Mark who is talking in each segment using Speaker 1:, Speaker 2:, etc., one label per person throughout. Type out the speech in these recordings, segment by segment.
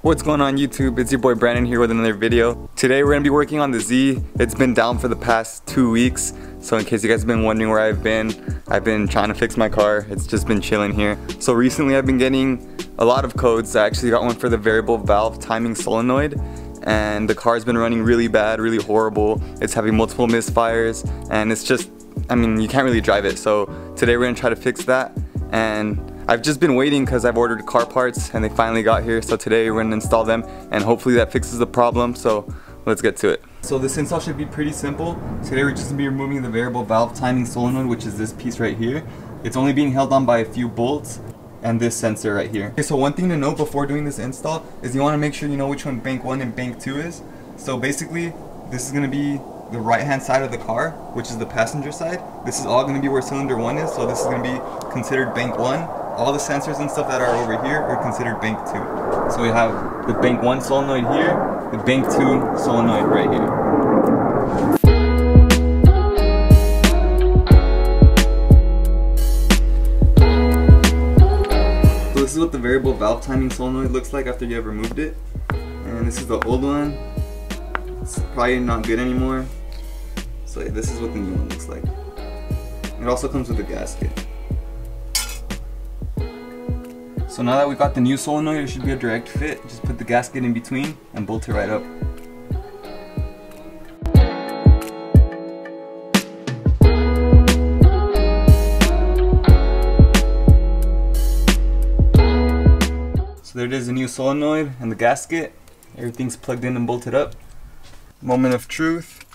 Speaker 1: What's going on YouTube? It's your boy Brandon here with another video. Today we're going to be working on the Z. It's been down for the past 2 weeks. So in case you guys have been wondering where I've been trying to fix my car. It's just been chilling here. So recently I've been getting a lot of codes. I actually got one for the variable valve timing solenoid. And the car's been running really bad, really horrible. It's having multiple misfires and it's just, I mean, you can't really drive it. So today we're going to try to fix that. And I've just been waiting because I've ordered car parts and they finally got here. So today we're gonna install them and hopefully that fixes the problem. So let's get to it. So this install should be pretty simple. Today we're just gonna be removing the variable valve timing solenoid, which is this piece right here. It's only being held on by a few bolts and this sensor right here. Okay, so one thing to note before doing this install is you wanna make sure you know which one bank 1 and bank 2 is. So basically, this is gonna be the right hand side of the car, which is the passenger side. This is all gonna be where cylinder 1 is, so this is gonna be considered bank 1. All the sensors and stuff that are over here are considered bank 2. So we have the bank 1 solenoid here, the bank 2 solenoid right here. So this is what the variable valve timing solenoid looks like after you have removed it. And this is the old one. It's probably not good anymore. So yeah, this is what the new one looks like. It also comes with a gasket. So now that we got the new solenoid, it should be a direct fit. Just put the gasket in between and bolt it right up. So there it is, the new solenoid and the gasket. Everything's plugged in and bolted up. Moment of truth.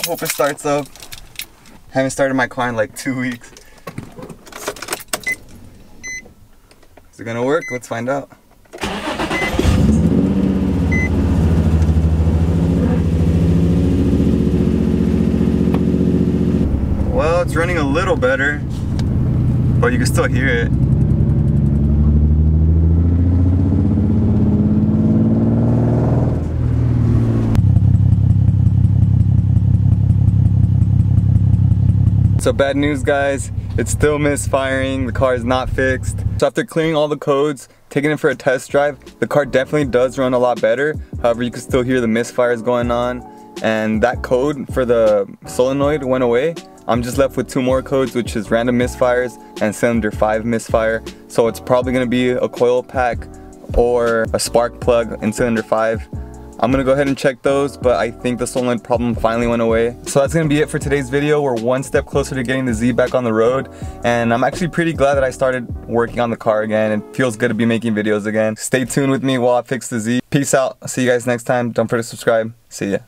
Speaker 1: Hope it starts up. Haven't started my car in like 2 weeks. Is it gonna work? Let's find out. Well, it's running a little better, but you can still hear it. So bad news guys, it's still misfiring, the car is not fixed. So after clearing all the codes, taking it for a test drive, the car definitely does run a lot better. However, you can still hear the misfires going on, and that code for the solenoid went away. I'm just left with 2 more codes, which is random misfires and cylinder 5 misfire. So it's probably gonna be a coil pack or a spark plug in cylinder 5. I'm gonna go ahead and check those, but I think the solenoid problem finally went away. So that's gonna be it for today's video. We're one step closer to getting the Z back on the road, and I'm actually pretty glad that I started working on the car again. It feels good to be making videos again. Stay tuned with me while I fix the Z. Peace out. I'll see you guys next time. Don't forget to subscribe. See ya.